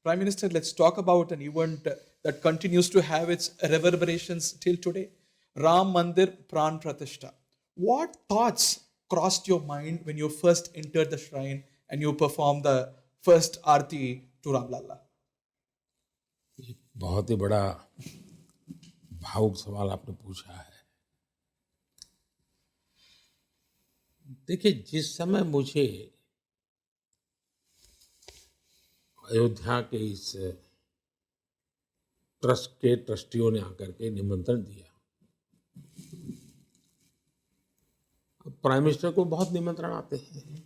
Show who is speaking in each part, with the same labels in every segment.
Speaker 1: Prime Minister, let's talk about an event that continues to have its reverberations till today. Ram Mandir Pran Pratishtha. What thoughts crossed your mind when you first entered the shrine and you performed the first Aarti to Ram Lalla?
Speaker 2: बहुत ही बड़ा भावुक सवाल आपने पूछा है। देखिए, जिस समय मुझे अयोध्या के इस ट्रस्ट के ट्रस्टियों ने आकर के निमंत्रण दिया, प्राइम मिनिस्टर को बहुत निमंत्रण आते हैं,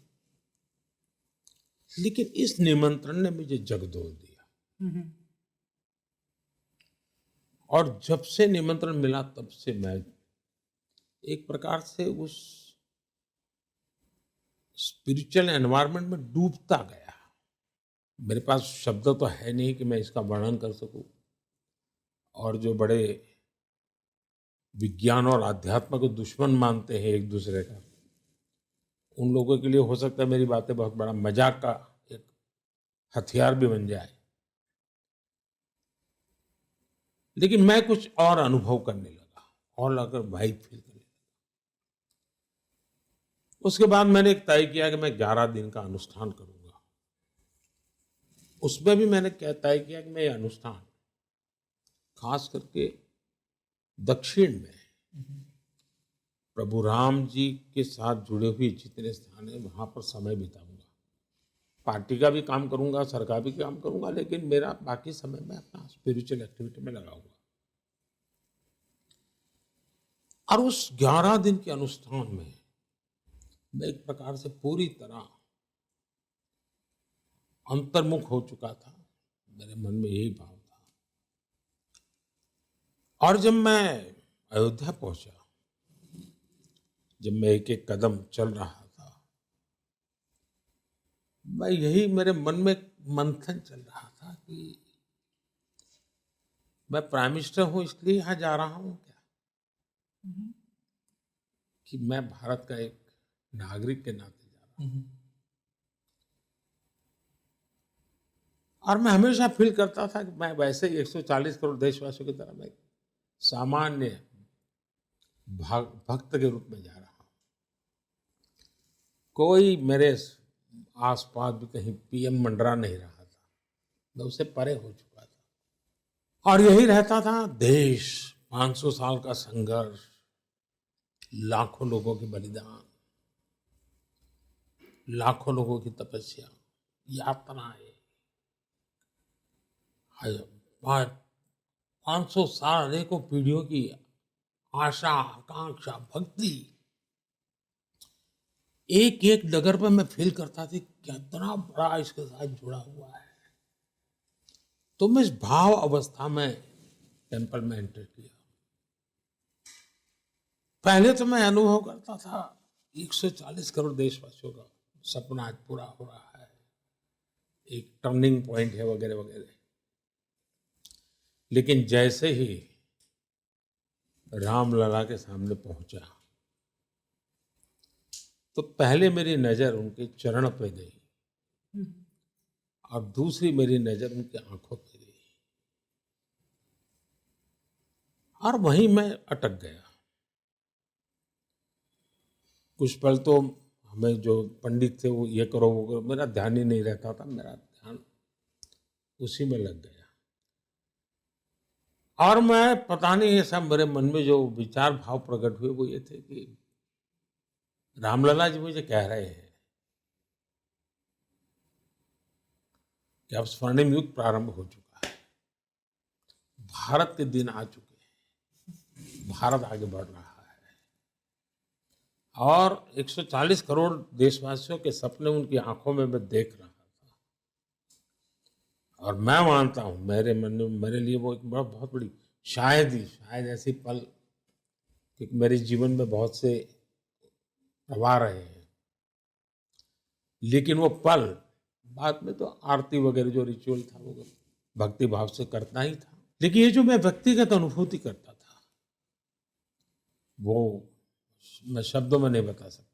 Speaker 2: लेकिन इस निमंत्रण ने मुझे जगदोल दिया। और जब से निमंत्रण मिला तब से मैं एक प्रकार से उस स्पिरिचुअल एनवायरनमेंट में डूबता गया। मेरे पास शब्द तो है नहीं कि मैं इसका वर्णन कर सकूं। और जो बड़े विज्ञान और अध्यात्म को दुश्मन मानते हैं एक दूसरे का, उन लोगों के लिए हो सकता है मेरी बातें बहुत बड़ा मजाक का एक हथियार भी बन जाए, लेकिन मैं कुछ और अनुभव करने लगा और अगर वाइब फील करने लगा। उसके बाद मैंने एक तय किया कि मैं 11 दिन का अनुष्ठान करूंगा। उसमें भी मैंने तय किया कि मैं ये अनुष्ठान खास करके दक्षिण में प्रभु राम जी के साथ जुड़े हुए जितने स्थान हैं वहां पर समय बिताऊंगा। पार्टी का भी काम करूंगा, सरकार भी काम करूंगा, लेकिन मेरा बाकी समय मैं अपना स्पिरिचुअल एक्टिविटी में लगाऊंगा। और उस 11 दिन के अनुष्ठान में मैं एक प्रकार से पूरी तरह अंतर्मुख हो चुका था। मेरे मन में यही भाव था। और जब मैं अयोध्या पहुंचा, जब मैं एक एक कदम चल रहा था, मैं यही मेरे मन में मंथन चल रहा था कि मैं प्राइम मिनिस्टर हूं इसलिए यहां जा रहा हूं क्या, कि मैं भारत का एक नागरिक के नाते जा रहा हूं। और मैं हमेशा फील करता था कि मैं वैसे ही 140 करोड़ देशवासियों की तरह मैं सामान्य भक्त के रूप में जा रहा हूं। कोई मेरे आसपास भी कहीं पीएम मंडरा नहीं रहा था, मैं उससे परे हो चुका था। और यही रहता था देश, 500 साल का संघर्ष, लाखों लोगों के बलिदान, लाखों लोगों की तपस्या, यातनाएं, 500 साल, अनेकों पीढ़ियों की आशा, आकांक्षा, भक्ति, एक एक डगर पर मैं फील करता था कितना बड़ा इसके साथ जुड़ा हुआ है। तो मैं इस भाव अवस्था में टेंपल में एंटर किया। पहले तो मैं अनुभव करता था 140 करोड़ देशवासियों का सपना आज पूरा हो रहा है, एक टर्निंग पॉइंट है वगैरह वगैरह। लेकिन जैसे ही रामलला के सामने पहुंचा तो पहले मेरी नजर उनके चरण पे गई और दूसरी मेरी नजर उनकी आंखों पे गई और वहीं मैं अटक गया। कुछ पल तो हमें जो पंडित थे वो ये करो वो करो, मेरा ध्यान ही नहीं रहता था, मेरा ध्यान उसी में लग गया। और मैं पता नहीं ऐसा मेरे मन में जो विचार भाव प्रकट हुए वो ये थे कि रामलला जी मुझे कह रहे हैं कि अब स्वर्णिम युग प्रारंभ हो चुका है, भारत के दिन आ चुके हैं, भारत आगे बढ़ रहा है और 140 करोड़ देशवासियों के सपने उनकी आंखों में मैं देख रहा था। और मैं मानता हूं मेरे मन में, मेरे लिए वो एक बहुत बड़ी शायद ऐसी पल, क्योंकि मेरे जीवन में बहुत से प्रवाह रहे हैं, लेकिन वो पल बाद में तो आरती वगैरह जो रिचुअल था वो भक्ति भाव से करता ही था, लेकिन ये जो मैं व्यक्तिगत अनुभूति करता था वो मैं शब्दों में नहीं बता सकता।